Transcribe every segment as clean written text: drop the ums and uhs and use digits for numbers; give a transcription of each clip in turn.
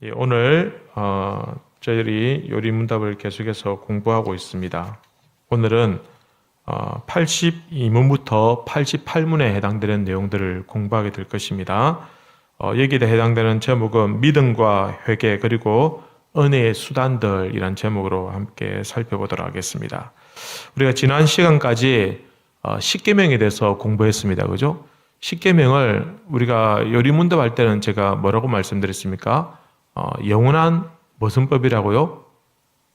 예, 오늘 저희들이 요리문답을 계속해서 공부하고 있습니다. 오늘은 82문부터 88문에 해당되는 내용들을 공부하게 될 것입니다. 여기에 해당되는 제목은 믿음과 회개 그리고 은혜의 수단들이란 제목으로 함께 살펴보도록 하겠습니다. 우리가 지난 시간까지 십계명에 대해서 공부했습니다. 그죠? 십계명을 우리가 요리문답 할 때는 제가 뭐라고 말씀드렸습니까? 영원한 무슨 법이라고요?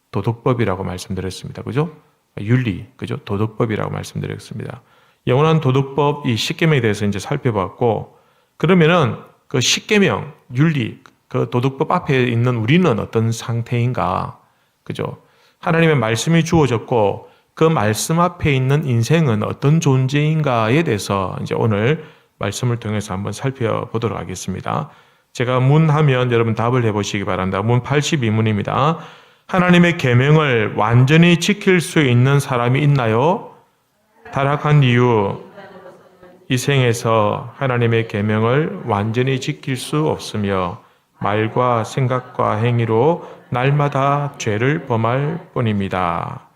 도덕법이라고 말씀드렸습니다. 그죠? 윤리, 그죠? 도덕법이라고 말씀드렸습니다. 영원한 도덕법 이 십계명에 대해서 이제 살펴봤고, 그러면은 그 십계명, 윤리, 그 도덕법 앞에 있는 우리는 어떤 상태인가? 그죠? 하나님의 말씀이 주어졌고, 그 말씀 앞에 있는 인생은 어떤 존재인가에 대해서 이제 오늘 말씀을 통해서 한번 살펴보도록 하겠습니다. 제가 문하면 여러분 답을 해보시기 바랍니다. 문 82문입니다. 하나님의 계명을 완전히 지킬 수 있는 사람이 있나요? 타락한 이유, 이 생에서 하나님의 계명을 완전히 지킬 수 없으며 말과 생각과 행위로 날마다 죄를 범할 뿐입니다.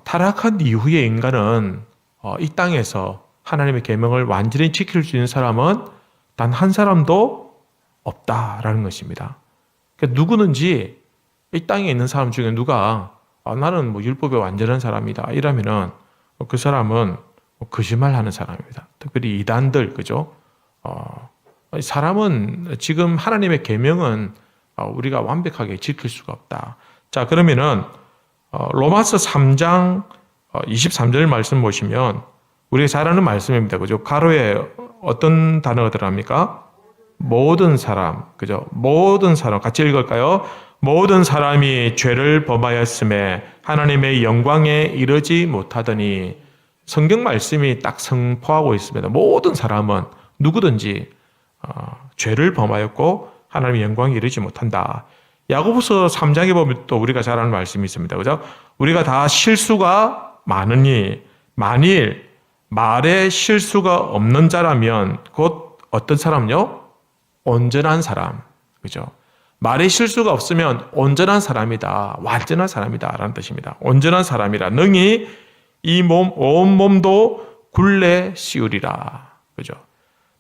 타락한 이후의 인간은 이 땅에서 하나님의 계명을 완전히 지킬 수 있는 사람은 단 한 사람도 없다라는 것입니다. 그러니까 누구든지 이 땅에 있는 사람 중에 누가 나는 율법에 완전한 사람이다 이러면은 그 사람은 거짓말하는 사람입니다. 특별히 이단들, 그죠? 사람은 지금 하나님의 계명은 우리가 완벽하게 지킬 수가 없다. 자, 그러면은 로마서 3장 23절 말씀 보시면 우리가 잘 아는 말씀입니다. 그죠? 가로에 어떤 단어가 들어갑니까? 모든 사람, 그죠? 모든 사람, 같이 읽을까요? 모든 사람이 죄를 범하였음에 하나님의 영광에 이르지 못하더니 성경 말씀이 딱 선포하고 있습니다. 모든 사람은 누구든지 죄를 범하였고 하나님의 영광에 이르지 못한다. 야고보서 3장에 보면 또 우리가 잘 아는 말씀이 있습니다. 그죠? 우리가 다 실수가 많으니 만일 말에 실수가 없는 자라면 곧 어떤 사람요? 온전한 사람. 그죠? 말에 실수가 없으면 온전한 사람이다. 완전한 사람이다. 라는 뜻입니다. 온전한 사람이라. 능히 이 몸, 온 몸도 굴레 씌우리라. 그죠?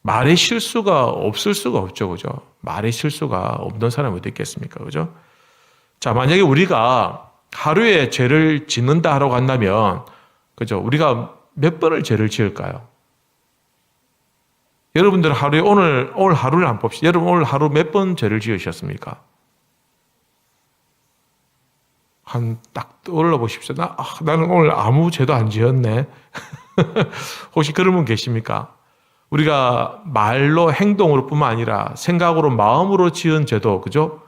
말에 실수가 없을 수가 없죠. 그죠? 말에 실수가 없는 사람이 어디 있겠습니까? 그죠? 자, 만약에 우리가 하루에 죄를 짓는다 하러 간다면, 그죠? 우리가 몇 번을 죄를 지을까요? 여러분들 하루에 오늘 하루를 한번 봅시다. 여러분 오늘 하루 몇 번 죄를 지으셨습니까? 한 딱 떠올려 보십시오. 나는 오늘 아무 죄도 안 지었네. 혹시 그런 분 계십니까? 우리가 말로 행동으로 뿐만 아니라 생각으로 마음으로 지은 죄도, 그죠?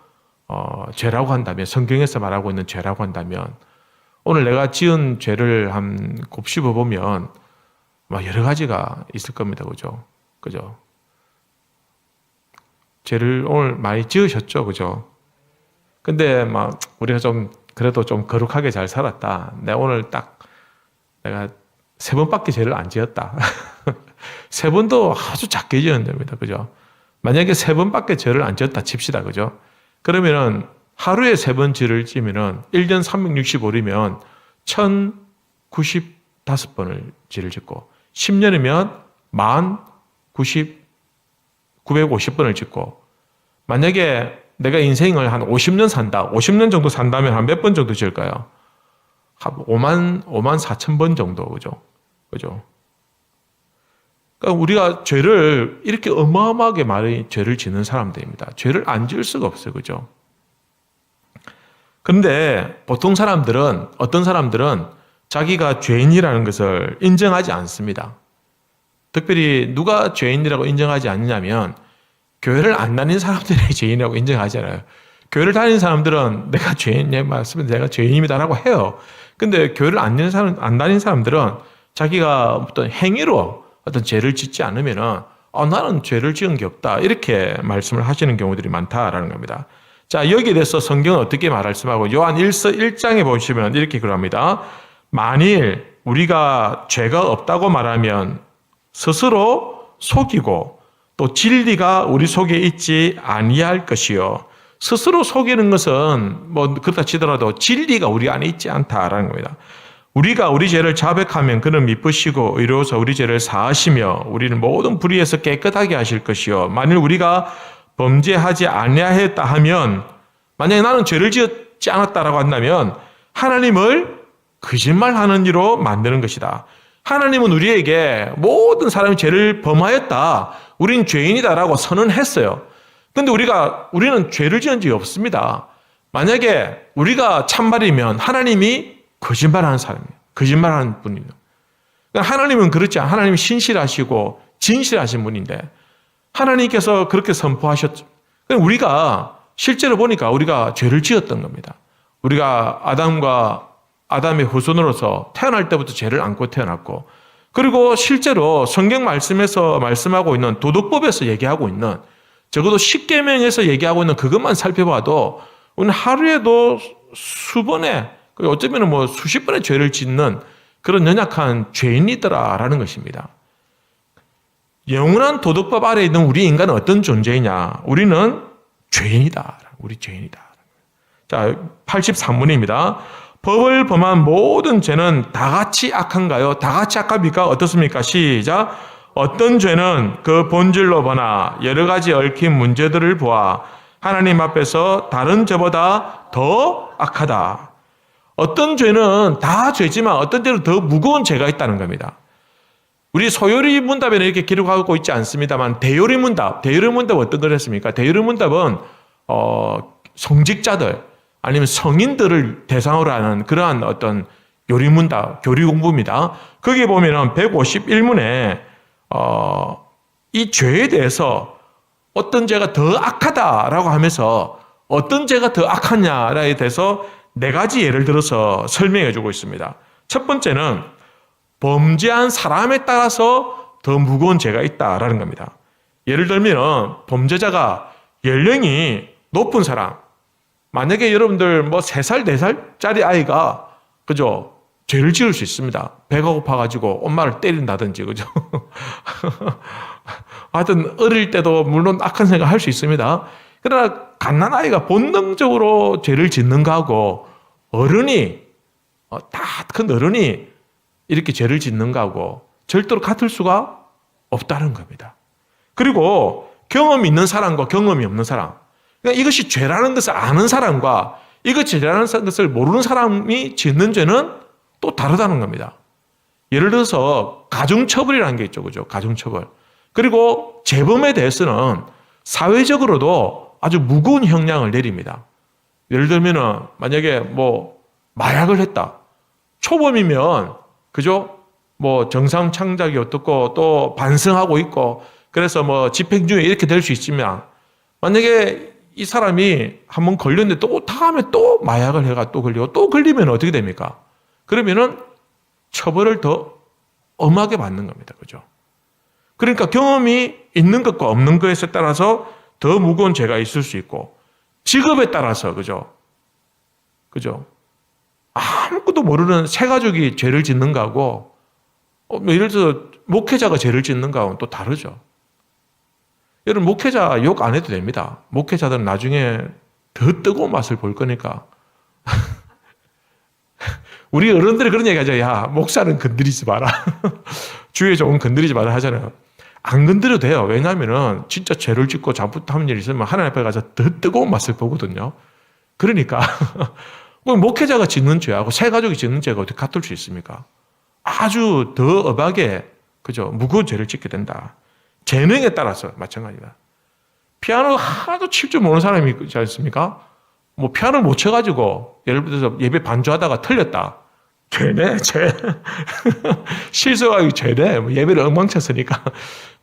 죄라고 한다면, 성경에서 말하고 있는 죄라고 한다면, 오늘 내가 지은 죄를 한 곱씹어 보면 여러 가지가 있을 겁니다. 그죠? 그죠? 죄를 오늘 많이 지으셨죠? 그죠? 근데 우리가 그래도 좀 거룩하게 잘 살았다. 내가 3번밖에 죄를 안 지었다. 3번도 아주 작게 지은 겁니다. 그죠? 만약에 3번밖에 죄를 안 지었다 칩시다. 그죠? 그러면은 하루에 3번 죄를 지면은 1년 365일이면 1095번을 죄를 짓고 10년이면 950번을 짓고 만약에 내가 인생을 한 50년 산다. 50년 정도 산다면 한 몇 번 정도 지을까요? 한 5만 4천 번 정도. 그죠? 그죠? 그러니까 우리가 죄를 이렇게 어마어마하게 많이 죄를 짓는 사람들입니다. 죄를 안 지을 수가 없어요. 그죠? 그런데 보통 어떤 사람들은 자기가 죄인이라는 것을 인정하지 않습니다. 특별히 누가 죄인이라고 인정하지 않느냐면 교회를 안 다니는 사람들이 죄인이라고 인정하잖아요. 교회를 다니는 사람들은 내가 죄인입니다라고 해요. 근데 교회를 안 다니는 사람들은 자기가 어떤 행위로 어떤 죄를 짓지 않으면은 나는 죄를 지은 게 없다. 이렇게 말씀을 하시는 경우들이 많다라는 겁니다. 자, 여기에 대해서 성경은 어떻게 말씀하고 요한 1장에 보시면 이렇게 그럽니다. 만일 우리가 죄가 없다고 말하면 스스로 속이고 또 진리가 우리 속에 있지 아니할 것이요. 스스로 속이는 것은 뭐 그렇다 치더라도 진리가 우리 안에 있지 않다라는 겁니다. 우리가 우리 죄를 자백하면 그는 미쁘시고 의로워서 우리 죄를 사하시며 우리는 모든 불의에서 깨끗하게 하실 것이요. 만일 우리가 범죄하지 아니하였다 하면, 만약에 나는 죄를 지었지 않았다라고 한다면 하나님을 거짓말하는 이로 만드는 것이다. 하나님은 우리에게 모든 사람이 죄를 범하였다, 우린 죄인이다라고 선언했어요. 근데 우리는 죄를 지은 적이 없습니다. 만약에 우리가 참말이면 하나님이 거짓말하는 사람이에요. 거짓말하는 분이에요. 하나님은 그렇지 않아요. 하나님이 신실하시고 진실하신 분인데 하나님께서 그렇게 선포하셨죠. 우리가 실제로 보니까 우리가 죄를 지었던 겁니다. 우리가 아담의 후손으로서 태어날 때부터 죄를 안고 태어났고, 그리고 실제로 성경 말씀에서 말씀하고 있는 도덕법에서 얘기하고 있는, 적어도 십계명에서 얘기하고 있는 그것만 살펴봐도 우리는 하루에도 수번에, 어쩌면 뭐 수십 번의 죄를 짓는 그런 연약한 죄인이더라라는 것입니다. 영원한 도덕법 아래에 있는 우리 인간은 어떤 존재이냐? 우리는 죄인이다. 우리 죄인이다. 자, 83문입니다. 법을 범한 모든 죄는 다 같이 악한가요? 다 같이 악합니까? 어떻습니까? 시작. 어떤 죄는 그 본질로 보나 여러 가지 얽힌 문제들을 보아 하나님 앞에서 다른 죄보다 더 악하다. 어떤 죄는 다 죄지만 어떤 죄는 더 무거운 죄가 있다는 겁니다. 우리 소요리 문답에는 이렇게 기록하고 있지 않습니다만 대요리 문답 어떤 걸 했습니까? 대요리 문답은 성직자들 아니면 성인들을 대상으로 하는 그러한 어떤 요리 문답, 교리 공부입니다. 거기에 보면은 151문에 이 죄에 대해서 어떤 죄가 더 악하다라고 하면서 어떤 죄가 더 악하냐에 대해서 4가지 예를 들어서 설명해 주고 있습니다. 첫 번째는 범죄한 사람에 따라서 더 무거운 죄가 있다라는 겁니다. 예를 들면 범죄자가 연령이 높은 사람, 만약에 여러분들 뭐 3살, 4살짜리 아이가 그죠? 죄를 지을 수 있습니다. 배가 고파가지고 엄마를 때린다든지, 그죠? 하여튼 어릴 때도 물론 악한 생각 할 수 있습니다. 그러나 갓난아이가 본능적으로 죄를 짓는 거하고 어른이, 다 큰 어른이 이렇게 죄를 짓는 거하고 절대로 같을 수가 없다는 겁니다. 그리고 경험이 있는 사람과 경험이 없는 사람, 그러니까 이것이 죄라는 것을 아는 사람과 이것이 죄라는 것을 모르는 사람이 짓는 죄는 또 다르다는 겁니다. 예를 들어서 가중처벌이라는 게 있죠. 그죠? 가중처벌. 그리고 재범에 대해서는 사회적으로도 아주 무거운 형량을 내립니다. 예를 들면은 만약에 뭐 마약을 했다. 초범이면 그죠? 뭐 정상 창작이 어떻고 또 반성하고 있고 그래서 뭐 집행유예 이렇게 될 수 있지만 만약에 이 사람이 한번 걸렸는데 또 다음에 또 마약을 해가 또 걸리고 또 걸리면 어떻게 됩니까? 그러면은 처벌을 더 엄하게 받는 겁니다. 그죠? 그러니까 경험이 있는 것과 없는 것에 따라서 더 무거운 죄가 있을 수 있고 직업에 따라서 그죠? 그죠? 아무것도 모르는 새가족이 죄를 짓는 거하고 예를 들어서 목회자가 죄를 짓는 거하고는 또 다르죠. 여러분 목회자 욕 안 해도 됩니다. 목회자들은 나중에 더 뜨거운 맛을 볼 거니까. 우리 어른들이 그런 얘기 하죠. 야, 목사는 건드리지 마라. 주위에 조금 건드리지 마라 하잖아요. 안 건드려도 돼요. 왜냐하면 진짜 죄를 짓고 잘못하는 일이 있으면 하나님 앞에 가서 더 뜨거운 맛을 보거든요. 그러니까 목회자가 짓는 죄하고 새가족이 짓는 죄가 어떻게 같을 수 있습니까? 아주 더 엄하게 그죠? 무거운 죄를 짓게 된다. 재능에 따라서 마찬가지다. 피아노 하나도 칠 줄 모르는 사람이 있지 않습니까? 뭐 피아노를 못 쳐가지고 예를 들어서 예배 반주하다가 틀렸다. 죄네, 죄. 실수하기 죄네. 뭐 예배를 엉망쳤으니까.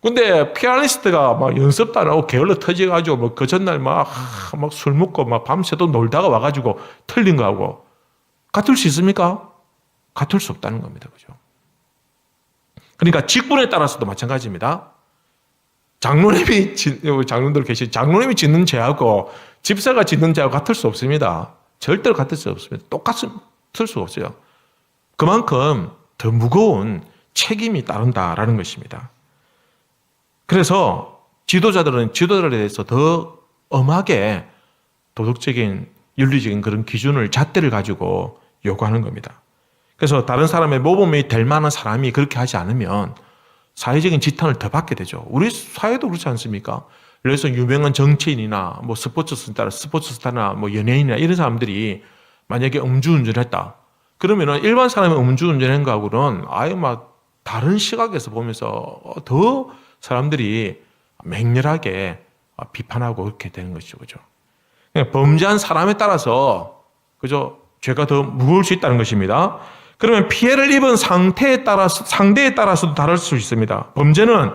근데 피아니스트가 막 연습도 안 하고 게을러 터져가지고 뭐 그 전날 막 술 먹고 막 밤새도 놀다가 와가지고 틀린 거하고 같을 수 있습니까? 같을 수 없다는 겁니다. 그죠? 그러니까 직분에 따라서도 마찬가지입니다. 장로님이 짓는 죄하고 집사가 짓는 죄하고 같을 수 없습니다. 절대로 같을 수 없습니다. 똑같을 수 없어요. 그만큼 더 무거운 책임이 따른다라는 것입니다. 그래서 지도자들은 지도자들에 대해서 더 엄하게 도덕적인 윤리적인 그런 기준을 잣대를 가지고 요구하는 겁니다. 그래서 다른 사람의 모범이 될 만한 사람이 그렇게 하지 않으면 사회적인 지탄을 더 받게 되죠. 우리 사회도 그렇지 않습니까? 그래서 유명한 정치인이나 뭐 스포츠 스타나 뭐 연예인이나 이런 사람들이 만약에 음주운전했다. 그러면은 일반 사람이 음주운전한 거하고는 아예 막 다른 시각에서 보면서 더 사람들이 맹렬하게 비판하고 그렇게 되는 것이죠. 그죠? 범죄한 사람에 따라서 그죠? 죄가 더 무거울 수 있다는 것입니다. 그러면 피해를 입은 상대에 따라서도 다를 수 있습니다. 범죄는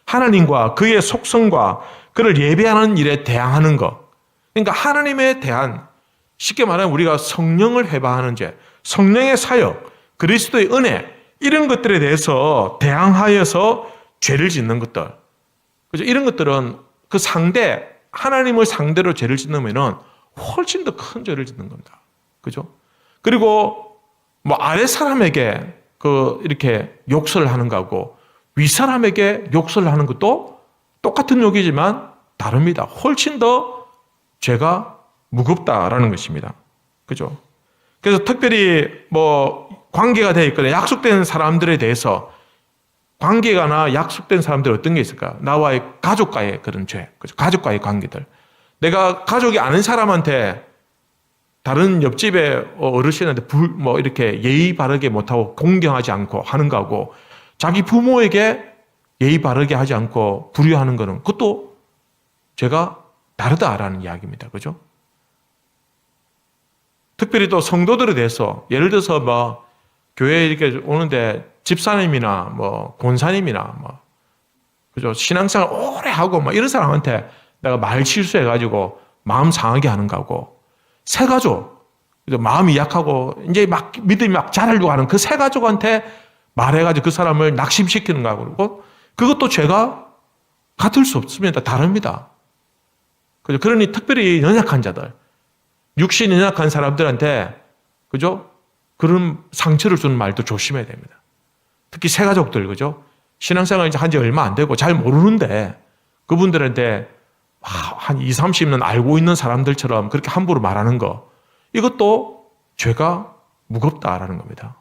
하나님과 그의 속성과 그를 예배하는 일에 대항하는 것. 그러니까 하나님에 대한 쉽게 말하면 우리가 성령을 회방하는 죄, 성령의 사역, 그리스도의 은혜 이런 것들에 대해서 대항하여서 죄를 짓는 것들. 그죠? 이런 것들은 그 상대 하나님을 상대로 죄를 짓는면은 훨씬 더 큰 죄를 짓는 겁니다. 그죠? 그리고 뭐 아래 사람에게 이렇게 욕설을 하는 거하고 위 사람에게 욕설을 하는 것도 똑같은 욕이지만 다릅니다. 훨씬 더 죄가 무겁다라는 것입니다. 그죠? 그래서 특별히 뭐 관계가 되어 있거나 약속된 사람들에 대해서 관계가나 약속된 사람들 어떤 게 있을까? 나와의 가족과의 그런 죄, 그죠? 가족과의 관계들. 내가 가족이 아닌 사람한테 다른 옆집의 어르신한테 뭐 이렇게 예의 바르게 못하고 공경하지 않고 하는 거하고 자기 부모에게 예의 바르게 하지 않고 불효하는 거는 그것도 죄가 다르다라는 이야기입니다. 그죠? 특별히 또 성도들에 대해서 예를 들어서 뭐 교회에 이렇게 오는데 집사님이나 뭐 권사님이나 뭐 그죠? 신앙생활 오래 하고 뭐 이런 사람한테 내가 말 실수해가지고 마음 상하게 하는 거고 새 가족, 마음이 약하고 이제 막 믿음이 막 자라려고 하는 그 새 가족한테 말해가지고 그 사람을 낙심시키는 거하고 그리고 그것도 죄가 같을 수 없습니다. 다릅니다. 그죠? 그러니 특별히 연약한 자들, 육신이 연약한 사람들한테 그죠? 그런 상처를 주는 말도 조심해야 됩니다. 특히 새 가족들, 그죠? 신앙생활 한 지 얼마 안 되고 잘 모르는데 그분들한테 한 20, 30년 알고 있는 사람들처럼 그렇게 함부로 말하는 거 이것도 죄가 무겁다라는 겁니다.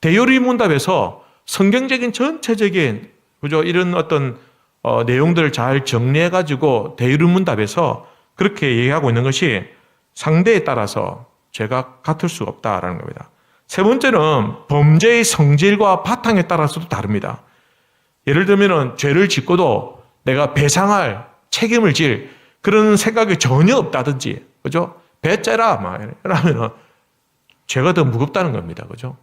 대요리문답에서 성경적인 전체적인 그죠? 이런 어떤 내용들을 잘 정리해가지고 대요리문답에서 그렇게 얘기하고 있는 것이 상대에 따라서 죄가 같을 수 없다라는 겁니다. 세 번째는 범죄의 성질과 바탕에 따라서도 다릅니다. 예를 들면 죄를 짓고도 내가 배상할 책임을 질 그런 생각이 전혀 없다든지, 그죠? 배째라, 막, 이러면은 죄가 더 무겁다는 겁니다. 그죠?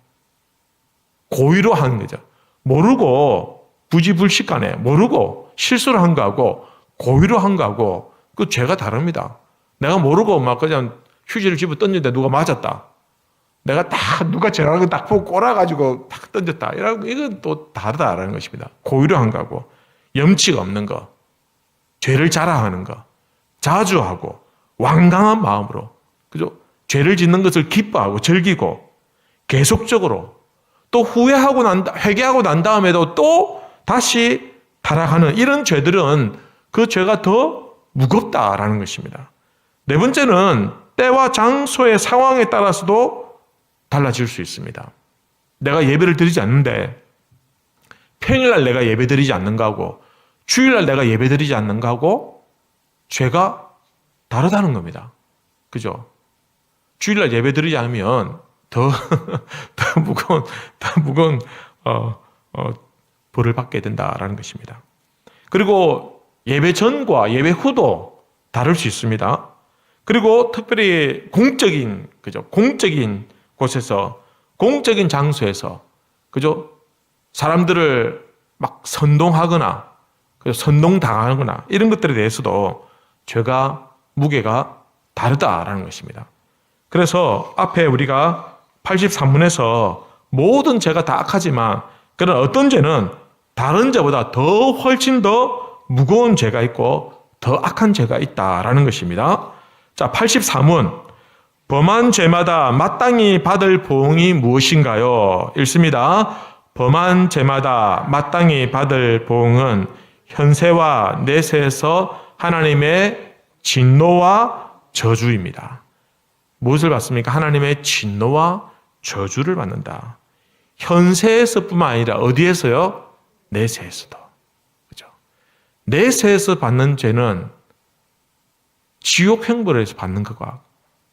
고의로 하는 거죠. 모르고, 부지불식간에 모르고 실수를 한 거하고 고의로 한 거하고 그 죄가 다릅니다. 내가 모르고 막 그냥 휴지를 집어 던졌는데 누가 맞았다. 내가 딱 누가 저라는 거 딱 보고 꼬라가지고 탁 던졌다. 이건 또 다르다라는 것입니다. 고의로 한 거하고 염치가 없는 거. 죄를 자랑하는 거, 자주 하고 완강한 마음으로 그죠? 죄를 짓는 것을 기뻐하고 즐기고 계속적으로 또 후회하고 회개하고 난 다음에도 또 다시 타락하는 이런 죄들은 그 죄가 더 무겁다라는 것입니다. 네 번째는 때와 장소의 상황에 따라서도 달라질 수 있습니다. 내가 예배를 드리지 않는데 평일날 내가 예배 드리지 않는 거하고 주일날 내가 예배 드리지 않는 거하고 죄가 다르다는 겁니다. 그죠? 주일날 예배 드리지 않으면 더 무거운 벌을 받게 된다라는 것입니다. 그리고 예배 전과 예배 후도 다를 수 있습니다. 그리고 특별히 공적인 곳에서, 공적인 장소에서, 그죠? 사람들을 막 선동하거나, 선동당하거나, 이런 것들에 대해서도 죄가, 무게가 다르다라는 것입니다. 그래서 앞에 우리가 83문에서 모든 죄가 다 악하지만, 그런 어떤 죄는 다른 죄보다 더 훨씬 더 무거운 죄가 있고, 더 악한 죄가 있다라는 것입니다. 자, 83문. 범한 죄마다 마땅히 받을 보응이 무엇인가요? 읽습니다. 범한 죄마다 마땅히 받을 보응은 현세와 내세에서 하나님의 진노와 저주입니다. 무엇을 받습니까? 하나님의 진노와 저주를 받는다. 현세에서뿐만 아니라 어디에서요? 내세에서도. 그죠? 내세에서 받는 죄는 지옥 형벌에서 받는 것과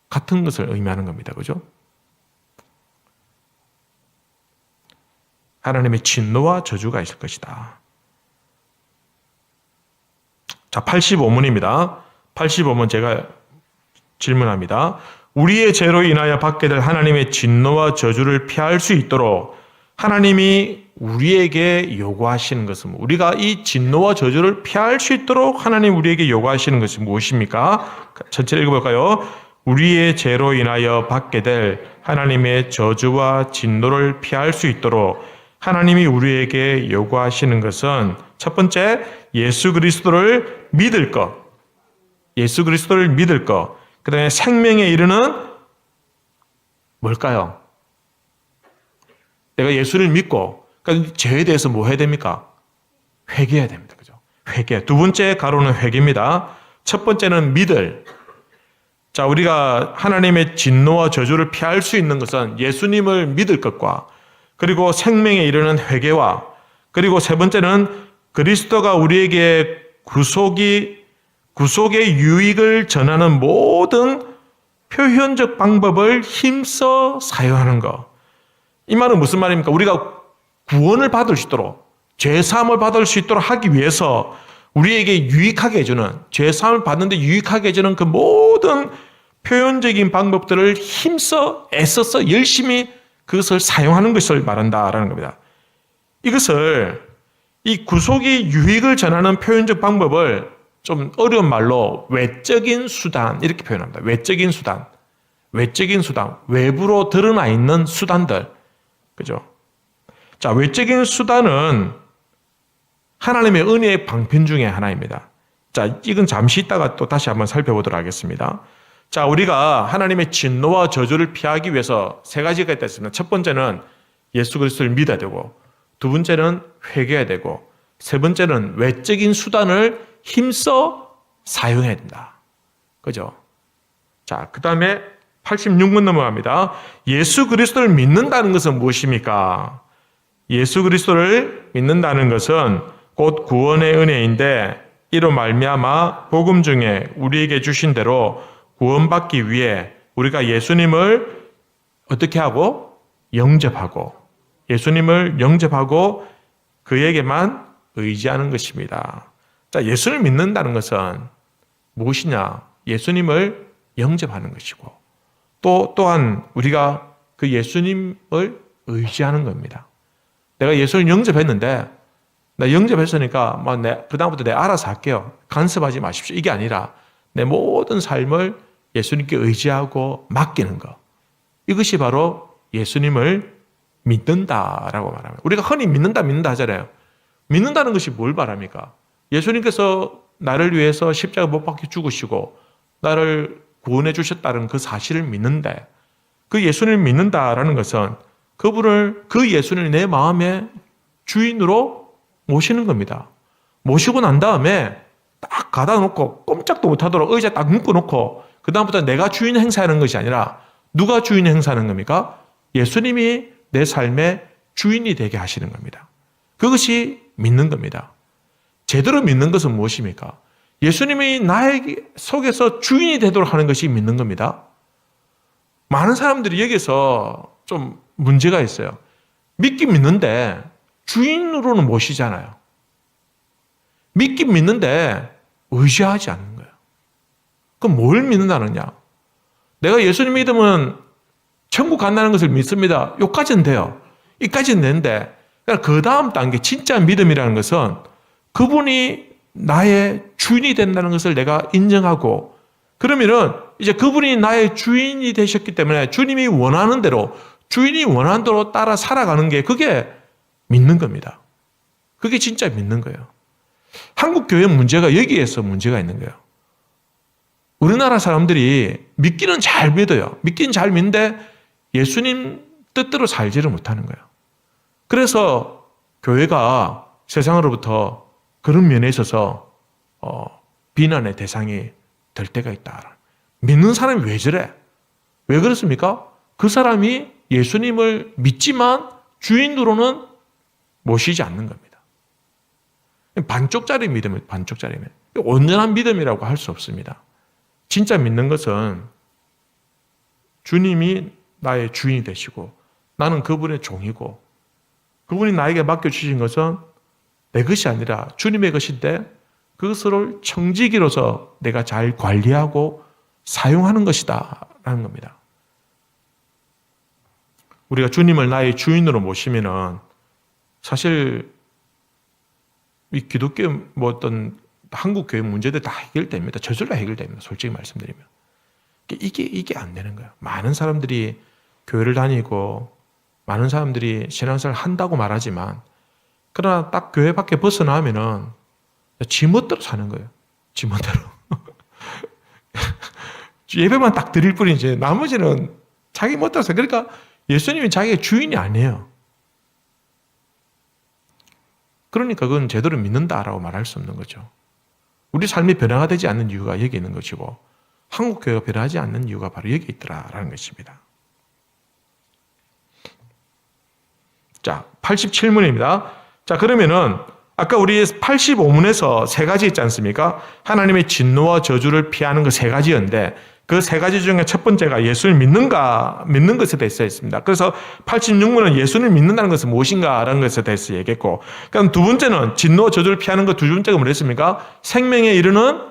같은 것을 의미하는 겁니다. 그죠? 하나님의 진노와 저주가 있을 것이다. 자, 85문입니다. 85문 제가 질문합니다. 우리의 죄로 인하여 받게 될 하나님의 진노와 저주를 피할 수 있도록 하나님이 우리에게 요구하시는 것은, 우리가 이 진노와 저주를 피할 수 있도록 하나님 우리에게 요구하시는 것이 무엇입니까? 전체를 읽어볼까요? 우리의 죄로 인하여 받게 될 하나님의 저주와 진노를 피할 수 있도록 하나님이 우리에게 요구하시는 것은 첫 번째, 예수 그리스도를 믿을 것. 예수 그리스도를 믿을 것. 그 다음에 생명에 이르는 뭘까요? 내가 예수를 믿고, 그러니까 죄에 대해서 뭐 해야 됩니까? 회개해야 됩니다. 그죠? 회개. 두 번째 가로는 회개입니다. 첫 번째는 믿을. 자, 우리가 하나님의 진노와 저주를 피할 수 있는 것은 예수님을 믿을 것과, 그리고 생명에 이르는 회개와, 그리고 세 번째는 그리스도가 우리에게 구속의 유익을 전하는 모든 표현적 방법을 힘써 사용하는 것. 이 말은 무슨 말입니까? 우리가 구원을 받을 수 있도록, 죄사함을 받을 수 있도록 하기 위해서 우리에게 유익하게 해주는, 죄사함을 받는데 유익하게 해주는 그 모든 표현적인 방법들을 힘써 애써서 열심히 그것을 사용하는 것을 말한다라는 겁니다. 이것을, 이 구속의 유익을 전하는 표현적 방법을 좀 어려운 말로 외적인 수단 이렇게 표현합니다. 외적인 수단. 외적인 수단. 외부로 드러나 있는 수단들. 그죠? 자, 외적인 수단은 하나님의 은혜의 방편 중에 하나입니다. 자, 이건 잠시 있다가 또 다시 한번 살펴보도록 하겠습니다. 자, 우리가 하나님의 진노와 저주를 피하기 위해서 세 가지가 있습니다. 첫 번째는 예수 그리스도를 믿어야 되고, 두 번째는 회개해야 되고, 세 번째는 외적인 수단을 힘써 사용해야 된다. 그죠? 자, 그 다음에 86문 넘어갑니다. 예수 그리스도를 믿는다는 것은 무엇입니까? 예수 그리스도를 믿는다는 것은 곧 구원의 은혜인데, 이로 말미암아 복음 중에 우리에게 주신 대로 구원받기 위해 우리가 예수님을 어떻게 하고? 영접하고, 예수님을 영접하고 그에게만 의지하는 것입니다. 자, 예수를 믿는다는 것은 무엇이냐? 예수님을 영접하는 것이고, 또한 우리가 그 예수님을 의지하는 겁니다. 내가 예수를 영접했는데, 나 영접했으니까 그다음부터 내가 알아서 할게요. 간섭하지 마십시오. 이게 아니라 내 모든 삶을 예수님께 의지하고 맡기는 것. 이것이 바로 예수님을 믿는다라고 말합니다. 우리가 흔히 믿는다 하잖아요. 믿는다는 것이 뭘 말합니까? 예수님께서 나를 위해서 십자가 못 박혀 죽으시고 나를 구원해 주셨다는 그 사실을 믿는데, 그 예수님을 믿는다라는 것은 그 예수님을 내 마음의 주인으로 모시는 겁니다. 모시고 난 다음에 딱 가다 놓고 꼼짝도 못하도록 의자 딱 묶어놓고 그 다음부터 내가 주인 행사하는 것이 아니라 누가 주인 행사하는 겁니까? 예수님이 내 삶의 주인이 되게 하시는 겁니다. 그것이 믿는 겁니다. 제대로 믿는 것은 무엇입니까? 예수님이 나의 속에서 주인이 되도록 하는 것이 믿는 겁니다. 많은 사람들이 여기서 좀 문제가 있어요. 믿긴 믿는데 주인으로는 모시잖아요. 믿긴 믿는데 의지하지 않는 거예요. 그럼 뭘 믿는다느냐? 내가 예수님 믿으면 천국 간다는 것을 믿습니다. 여기까지는 돼요. 이까지는 되는데, 그 다음 단계, 진짜 믿음이라는 것은 그분이 나의 주인이 된다는 것을 내가 인정하고, 그러면은 이제 그분이 나의 주인이 되셨기 때문에 주님이 원하는 대로, 주인이 원하는 대로 따라 살아가는 게 그게 믿는 겁니다. 그게 진짜 믿는 거예요. 한국 교회 문제가 여기에서 문제가 있는 거예요. 우리나라 사람들이 믿기는 잘 믿어요. 믿기는 잘 믿는데 예수님 뜻대로 살지를 못하는 거예요. 그래서 교회가 세상으로부터 그런 면에 있어서 비난의 대상이 될 때가 있다. 믿는 사람이 왜 저래? 왜 그렇습니까? 그 사람이 예수님을 믿지만 주인으로는 모시지 않는 겁니다. 반쪽짜리 믿음은 반쪽짜리면 온전한 믿음이라고 할 수 없습니다. 진짜 믿는 것은 주님이 나의 주인이 되시고 나는 그분의 종이고 그분이 나에게 맡겨주신 것은 내 것이 아니라 주님의 것인데 그것을 청지기로서 내가 잘 관리하고 사용하는 것이다 라는 겁니다. 우리가 주님을 나의 주인으로 모시면은 사실 이 기독교 어떤 한국 교회 문제들 다 해결됩니다. 저절로 해결됩니다. 솔직히 말씀드리면. 이게 안 되는 거예요. 많은 사람들이 교회를 다니고 많은 사람들이 신앙생활 한다고 말하지만 그러나 딱 교회 밖에 벗어나면은 지멋대로 사는 거예요. 지멋대로. 예배만 딱 드릴 뿐이지 나머지는 자기 멋대로 사. 그러니까 예수님이 자기의 주인이 아니에요. 그러니까 그건 제대로 믿는다라고 말할 수 없는 거죠. 우리 삶이 변화가 되지 않는 이유가 여기 있는 것이고 한국 교회가 변하지 않는 이유가 바로 여기 있더라라는 것입니다. 자, 87문입니다. 자, 그러면은 아까 우리 85문에서 세 가지 있지 않습니까? 하나님의 진노와 저주를 피하는 그 세 가지였는데 그 세 가지 중에 첫 번째가 예수를 믿는 것에 대해서 있습니다. 그래서 86문은 예수를 믿는다는 것은 무엇인가라는 것에 대해서 얘기했고, 그럼 두 번째는 진노와 저주를 피하는 것 두 번째가 뭐랬습니까? 생명에 이르는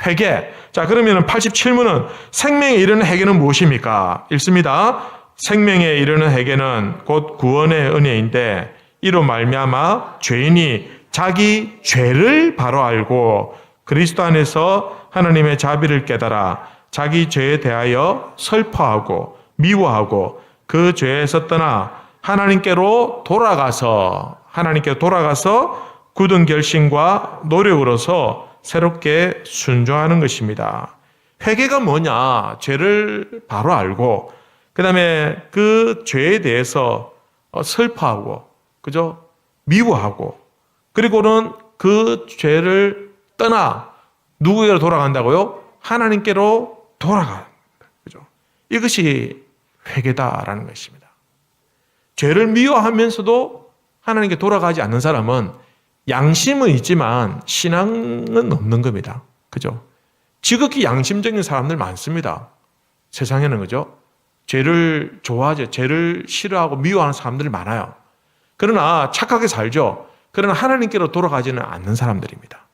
회개. 자, 그러면 87문은 생명에 이르는 회개는 무엇입니까? 읽습니다. 생명에 이르는 회개는 곧 구원의 은혜인데 이로 말미암아 죄인이 자기 죄를 바로 알고 그리스도 안에서 하나님의 자비를 깨달아 자기 죄에 대하여 슬퍼하고 미워하고 그 죄에서 떠나 하나님께로 돌아가서 굳은 결심과 노력으로서 새롭게 순종하는 것입니다. 회개가 뭐냐? 죄를 바로 알고 그 다음에 그 죄에 대해서 슬퍼하고 그죠? 미워하고 그리고는 그 죄를 떠나 누구에게로 돌아간다고요? 하나님께로 돌아간다. 그죠? 이것이 회개다라는 것입니다. 죄를 미워하면서도 하나님께 돌아가지 않는 사람은 양심은 있지만 신앙은 없는 겁니다. 그죠? 지극히 양심적인 사람들 많습니다. 세상에는 그죠? 죄를 좋아하죠. 죄를 싫어하고 미워하는 사람들이 많아요. 그러나 착하게 살죠. 그러나 하나님께로 돌아가지는 않는 사람들입니다.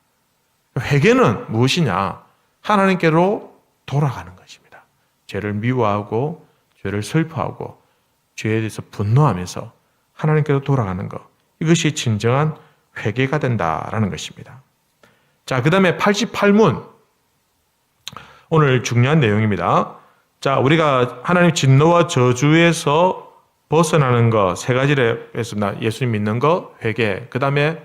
회개는 무엇이냐? 하나님께로 돌아가는 것입니다. 죄를 미워하고 죄를 슬퍼하고 죄에 대해서 분노하면서 하나님께로 돌아가는 것. 이것이 진정한 회개가 된다라는 것입니다. 자, 그 다음에 88문. 오늘 중요한 내용입니다. 자, 우리가 하나님 진노와 저주에서 벗어나는 것 세 가지를 했습니다. 예수님 믿는 것, 회개. 그 다음에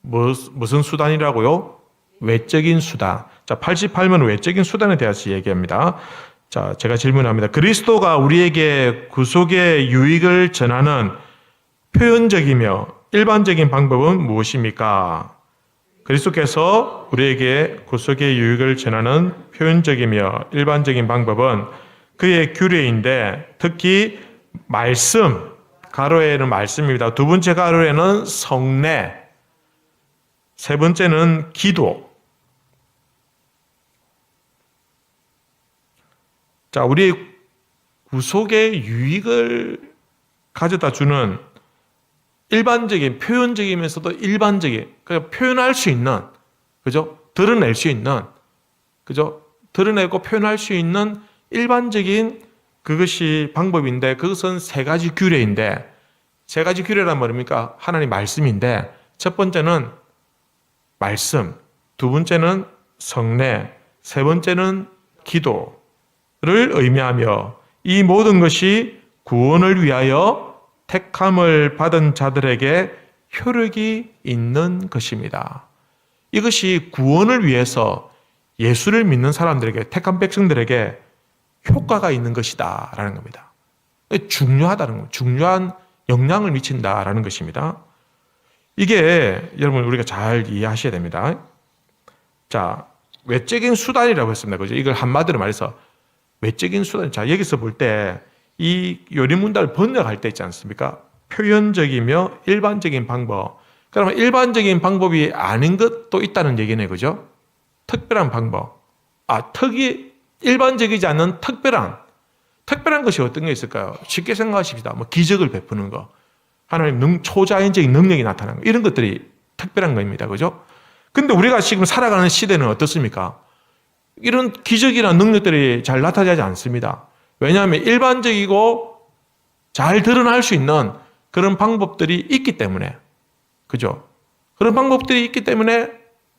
무슨 수단이라고요? 외적인 수단. 자, 88문 외적인 수단에 대해서 얘기합니다. 자, 제가 질문합니다. 그리스도가 우리에게 구속의 유익을 전하는 표현적이며 일반적인 방법은 무엇입니까? 그리스도께서 우리에게 구속의 유익을 전하는 표현적이며 일반적인 방법은 그의 규례인데 특히 말씀, 가로에는 말씀입니다. 두 번째 가로에는 성례, 세 번째는 기도. 자, 우리 구속의 유익을 가져다 주는 일반적인, 표현적이면서도 일반적인, 그러니까 표현할 수 있는, 그죠? 드러낼 수 있는, 그죠? 드러내고 표현할 수 있는 일반적인 그것이 방법인데, 그것은 세 가지 규례인데, 세 가지 규례란 말입니까? 하나님 말씀인데, 첫 번째는 말씀, 두 번째는 성례, 세 번째는 기도를 의미하며, 이 모든 것이 구원을 위하여 택함을 받은 자들에게 효력이 있는 것입니다. 이것이 구원을 위해서 예수를 믿는 사람들에게, 택한 백성들에게 효과가 있는 것이다 라는 겁니다. 중요하다는 거, 중요한 영향을 미친다라는 것입니다. 이게 여러분 우리가 잘 이해하셔야 됩니다. 자, 외적인 수단이라고 했습니다. 그죠? 이걸 한마디로 말해서 외적인 수단. 자, 여기서 볼 때 이 요리문답을 번역할 때 있지 않습니까? 표현적이며 일반적인 방법. 그러면 일반적인 방법이 아닌 것도 있다는 얘기네, 그죠? 특별한 방법. 일반적이지 않는 특별한 것이 어떤 게 있을까요? 쉽게 생각하십시다. 뭐 기적을 베푸는 거, 하나님 초자연적인 능력이 나타나는 거, 이런 것들이 특별한 겁니다, 그죠? 근데 우리가 지금 살아가는 시대는 어떻습니까? 이런 기적이나 능력들이 잘 나타나지 않습니다. 왜냐하면 일반적이고 잘 드러날 수 있는 그런 방법들이 있기 때문에, 그죠? 그런 방법들이 있기 때문에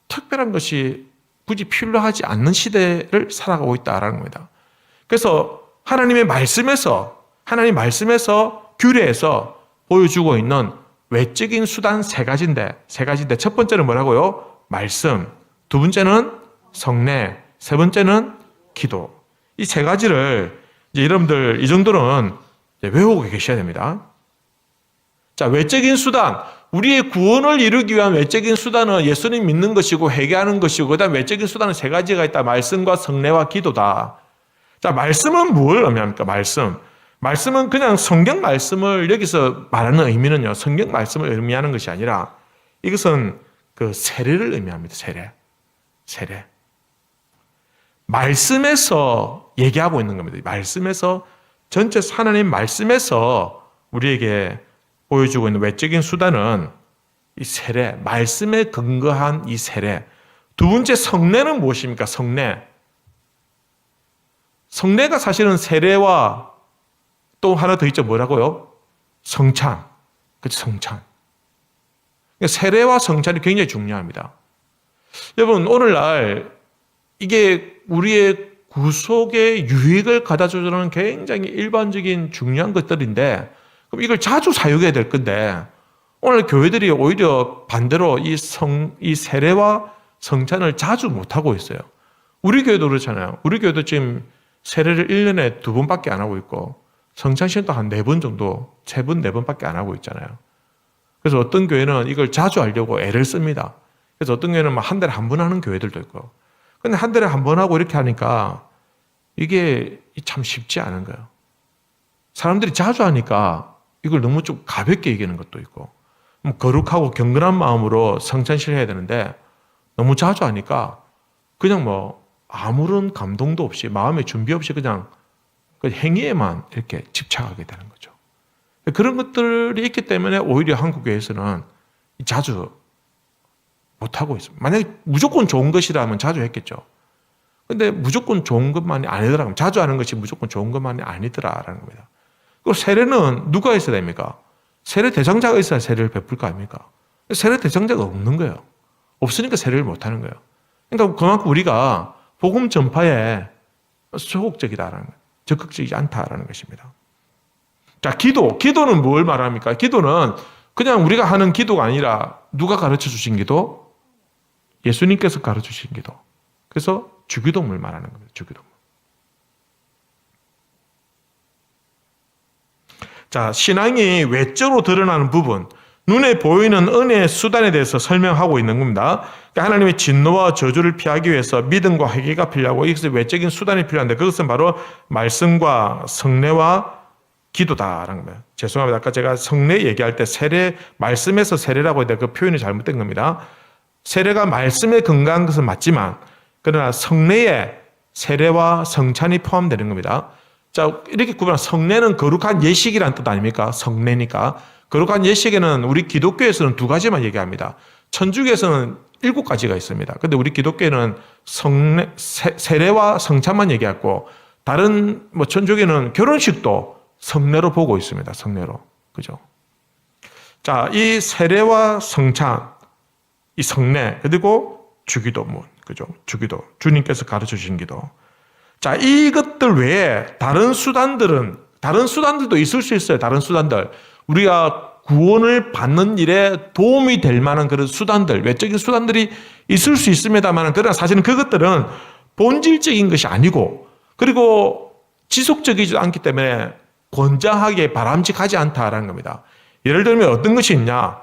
특별한 것이 굳이 필요하지 않는 시대를 살아가고 있다라는 겁니다. 그래서 하나님 말씀에서 규례에서 보여주고 있는 외적인 수단 세 가지인데 첫 번째는 뭐라고요? 말씀. 두 번째는 성례. 세 번째는 기도. 이 세 가지를 이제 여러분들 이 정도는 외우고 계셔야 됩니다. 자, 외적인 수단. 우리의 구원을 이루기 위한 외적인 수단은 예수님 믿는 것이고 회개하는 것이고, 그다음 외적인 수단은 세 가지가 있다. 말씀과 성례와 기도다. 자, 말씀은 뭘 의미합니까? 말씀은 그냥 성경 말씀을 여기서 말하는 의미는요, 성경 말씀을 의미하는 것이 아니라 이것은 그 세례를 의미합니다. 세례. 말씀에서 얘기하고 있는 겁니다. 말씀에서 전체 하나님 말씀에서 우리에게 보여주고 있는 외적인 수단은 이 세례, 말씀에 근거한 이 세례. 두 번째 성례는 무엇입니까? 성례가 사실은 세례와 또 하나 더 있죠. 뭐라고요? 성찬. 그렇죠, 성찬. 세례와 성찬이 굉장히 중요합니다. 여러분, 오늘날 이게 우리의 구속의 유익을 가다 주는 굉장히 일반적인 중요한 것들인데, 그럼 이걸 자주 사용해야 될 건데, 오늘 교회들이 오히려 반대로 이 세례와 성찬을 자주 못하고 있어요. 우리 교회도 그렇잖아요. 우리 교회도 지금 세례를 1년에 2번밖에 안 하고 있고, 성찬식도 한 4번 정도, 3번, 4번밖에 안 하고 있잖아요. 그래서 어떤 교회는 이걸 자주 하려고 애를 씁니다. 그래서 어떤 교회는 한 달에 한 번 하는 교회들도 있고. 근데 한 달에 한 번 하고 이렇게 하니까 이게 참 쉽지 않은 거예요. 사람들이 자주 하니까 이걸 너무 좀 가볍게 여기는 것도 있고, 거룩하고 경건한 마음으로 성찬식을 해야 되는데 너무 자주 하니까 그냥 뭐 아무런 감동도 없이, 마음의 준비 없이 그냥 그 행위에만 이렇게 집착하게 되는 거죠. 그런 것들이 있기 때문에 오히려 한국교회에서는 자주 못하고 있습니다. 만약에 무조건 좋은 것이라면 자주 했겠죠. 근데 무조건 좋은 것만이 아니더라면, 자주 하는 것이 무조건 좋은 것만이 아니더라라는 겁니다. 그리고 세례는 누가 있어야 됩니까? 세례 대상자가 있어야 세례를 베풀 거 아닙니까? 세례 대상자가 없는 거예요. 없으니까 세례를 못 하는 거예요. 그러니까 그만큼 우리가 복음 전파에 소극적이다라는 거예요. 적극적이지 않다라는 것입니다. 자, 기도는 뭘 말합니까? 기도는 그냥 우리가 하는 기도가 아니라 누가 가르쳐 주신 기도? 예수님께서 가르쳐 주신 기도. 그래서 주기도문을 말하는 겁니다. 주기도문. 자, 신앙이 외적으로 드러나는 부분, 눈에 보이는 은혜의 수단에 대해서 설명하고 있는 겁니다. 그러니까 하나님의 진노와 저주를 피하기 위해서 믿음과 회개가 필요하고, 이것은 외적인 수단이 필요한데 그것은 바로 말씀과 성례와 기도다라는 거예요. 죄송합니다. 아까 제가 성례 얘기할 때 말씀에서 세례라고 했는데 그 표현이 잘못된 겁니다. 세례가 말씀에 근거한 것은 맞지만, 그러나 성례에 세례와 성찬이 포함되는 겁니다. 자, 이렇게 구분하면 성례는 거룩한 예식이라는 뜻 아닙니까? 성례니까. 거룩한 예식에는 우리 기독교에서는 2가지만 얘기합니다. 천주교에서는 7가지가 있습니다. 근데 우리 기독교에는 세례와 성찬만 얘기하고, 다른 천주교는 결혼식도 성례로 보고 있습니다. 성례로. 그죠? 자, 이 세례와 성찬, 이 성례, 그리고 주기도문. 그죠? 주기도. 주님께서 가르쳐 주신 기도. 자, 이것들 외에 다른 수단들도 있을 수 있어요. 다른 수단들. 우리가 구원을 받는 일에 도움이 될 만한 그런 수단들, 외적인 수단들이 있을 수 있습니다만, 그러나 사실은 그것들은 본질적인 것이 아니고, 그리고 지속적이지 않기 때문에 권장하게 바람직하지 않다라는 겁니다. 예를 들면 어떤 것이 있냐?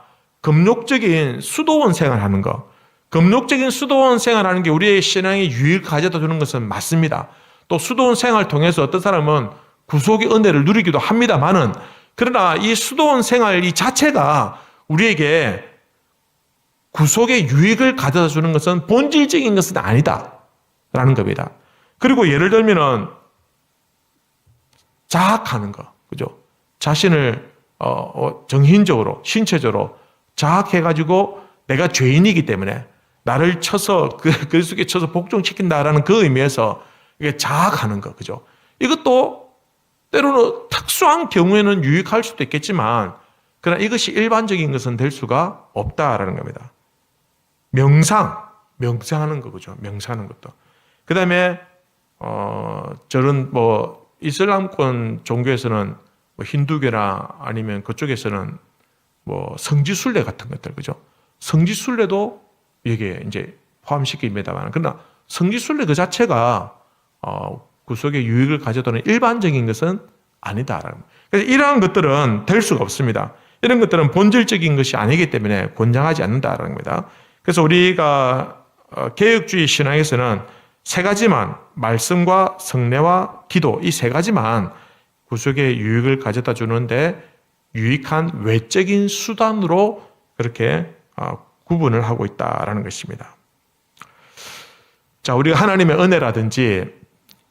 금욕적인 수도원 생활하는 거, 금욕적인 수도원 생활하는 게 우리의 신앙의 유익을 가져다 주는 것은 맞습니다. 또 수도원 생활을 통해서 어떤 사람은 구속의 은혜를 누리기도 합니다만은, 그러나 이 수도원 생활 이 자체가 우리에게 구속의 유익을 가져다 주는 것은 본질적인 것은 아니다라는 겁니다. 그리고 예를 들면은 자학하는 거, 그죠? 자신을 정신적으로, 신체적으로 자학해가지고 내가 죄인이기 때문에 나를 쳐서 그리스도께 쳐서 복종시킨다라는 그 의미에서 이게 자학하는 거, 그죠? 이것도 때로는 특수한 경우에는 유익할 수도 있겠지만, 그러나 이것이 일반적인 것은 될 수가 없다라는 겁니다. 명상하는 거, 그죠? 명상하는 것도. 그 다음에 저런 이슬람권 종교에서는 힌두교나 아니면 그쪽에서는 성지순례 같은 것들, 그죠? 성지순례도 여기에 이제 포함시킵니다만, 그러나 성지순례 그 자체가 구속의 유익을 가져다는 일반적인 것은 아니다라는. 그래서 이러한 것들은 될 수가 없습니다. 이런 것들은 본질적인 것이 아니기 때문에 권장하지 않는다라는 겁니다. 그래서 우리가 개혁주의 신앙에서는 세 가지만, 말씀과 성례와 기도, 이 세 가지만 구속의 유익을 가져다 주는데 유익한 외적인 수단으로 그렇게 구분을 하고 있다라는 것입니다. 자, 우리가 하나님의 은혜라든지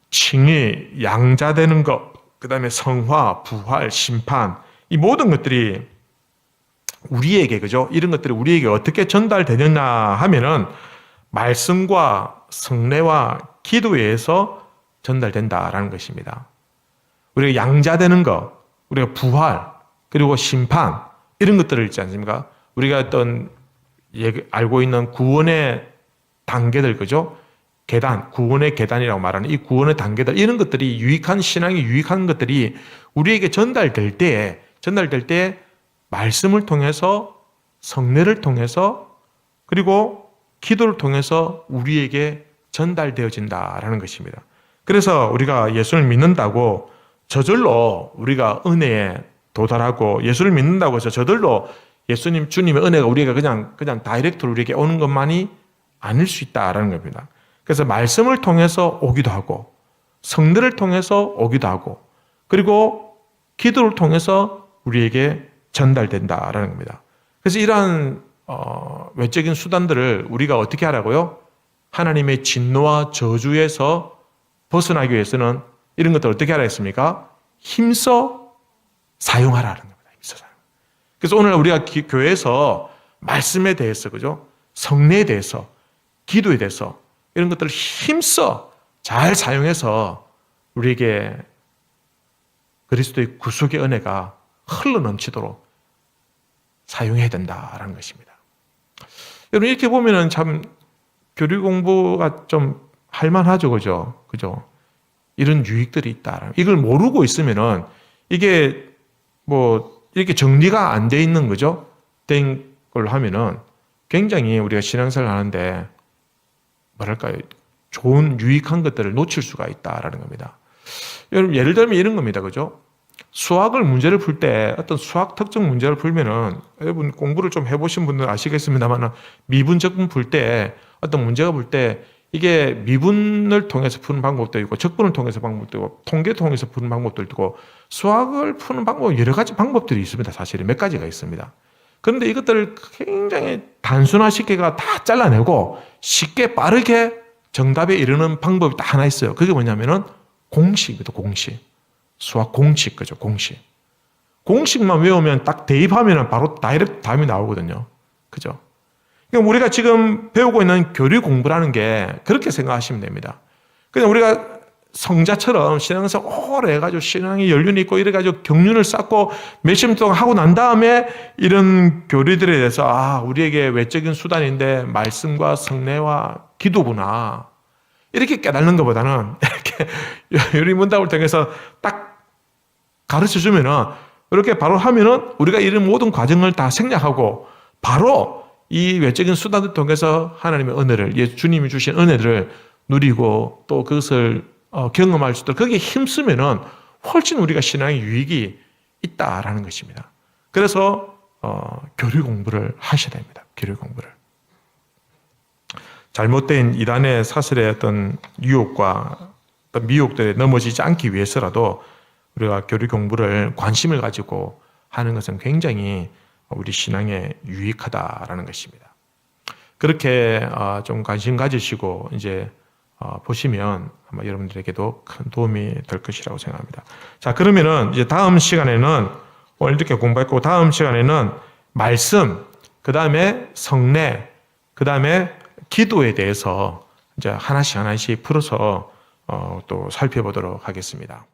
칭의, 양자되는 것, 그 다음에 성화, 부활, 심판, 이 모든 것들이 우리에게, 그죠? 이런 것들이 우리에게 어떻게 전달되느냐 하면은 말씀과 성례와 기도에 의해서 전달된다라는 것입니다. 우리가 양자되는 것, 우리가 부활, 그리고 심판, 이런 것들을 있지 않습니까? 우리가 어떤 알고 있는 구원의 단계들, 그죠? 계단, 구원의 계단이라고 말하는 이 구원의 단계들, 이런 것들이 유익한 신앙이 유익한 것들이 우리에게 전달될 때 말씀을 통해서, 성례를 통해서, 그리고 기도를 통해서 우리에게 전달되어진다라는 것입니다. 그래서 우리가 예수를 믿는다고 저절로 우리가 은혜에 도달하고, 예수를 믿는다고 해서 저절로 예수님, 주님의 은혜가 우리가 그냥 다이렉트로 우리에게 오는 것만이 아닐 수 있다라는 겁니다. 그래서 말씀을 통해서 오기도 하고, 성례를 통해서 오기도 하고, 그리고 기도를 통해서 우리에게 전달된다라는 겁니다. 그래서 이러한 외적인 수단들을 우리가 어떻게 하라고요? 하나님의 진노와 저주에서 벗어나기 위해서는 이런 것들을 어떻게 하라 했습니까? 힘써 사용하라는 겁니다. 힘써 사용. 그래서 오늘 우리가 교회에서 말씀에 대해서, 그죠? 성례에 대해서, 기도에 대해서 이런 것들을 힘써 잘 사용해서 우리에게 그리스도의 구속의 은혜가 흘러넘치도록 사용해야 된다라는 것입니다. 여러분, 이렇게 보면은 참 교리 공부가 좀 할만하죠, 그죠? 이런 유익들이 있다. 이걸 모르고 있으면은 이게 이렇게 정리가 안 돼 있는, 거죠? 된 걸로 하면은 굉장히 우리가 신앙생활 하는데 좋은 유익한 것들을 놓칠 수가 있다라는 겁니다. 여러분, 예를 들면 이런 겁니다, 그죠? 문제를 풀 때, 어떤 수학 특정 문제를 풀면은, 여러분 공부를 좀 해보신 분들은 아시겠습니다만, 미분적분 풀 때, 어떤 문제가 풀 때, 이게 미분을 통해서 푸는 방법도 있고, 적분을 통해서 방법도 있고, 통계를 통해서 푸는 방법도 있고, 수학을 푸는 방법은 여러 가지 방법들이 있습니다. 사실은 몇 가지가 있습니다. 그런데 이것들을 굉장히 단순화시켜가 다 잘라내고, 쉽게 빠르게 정답에 이르는 방법이 딱 하나 있어요. 그게 뭐냐면은 공식입니다. 공식. 수학 공식, 그죠? 공식. 공식만 외우면 딱 대입하면 바로 다이렉트 답이 나오거든요. 그죠? 그러니까 우리가 지금 배우고 있는 교리 공부라는 게 그렇게 생각하시면 됩니다. 그냥 우리가 성자처럼 신앙생활 오래 해가지고 신앙이 연륜이 있고 이래가지고 경륜을 쌓고 몇십 년 동안 하고 난 다음에 이런 교리들에 대해서 우리에게 외적인 수단인데 말씀과 성례와 기도구나. 이렇게 깨닫는 것보다는 이렇게 요리문답을 통해서 딱 가르쳐 주면은 이렇게 바로 하면은 우리가 이런 모든 과정을 다 생략하고 바로 이 외적인 수단을 통해서 하나님의 은혜를, 주님이 주신 은혜를 누리고 또 그것을 경험할 수 있도록 거기에 힘쓰면은 훨씬 우리가 신앙의 유익이 있다라는 것입니다. 그래서 교리 공부를 하셔야 됩니다. 교리 공부를. 잘못된 이단의 사슬의 어떤 유혹과 어떤 미혹들에 넘어지지 않기 위해서라도 우리가 교리 공부를 관심을 가지고 하는 것은 굉장히 우리 신앙에 유익하다라는 것입니다. 그렇게 좀 관심 가지시고 이제 보시면 아마 여러분들에게도 큰 도움이 될 것이라고 생각합니다. 자, 그러면은 이제 다음 시간에는 오늘 이렇게 공부했고 다음 시간에는 말씀, 그 다음에 성례, 그 다음에 기도에 대해서 이제 하나씩 풀어서 또 살펴보도록 하겠습니다.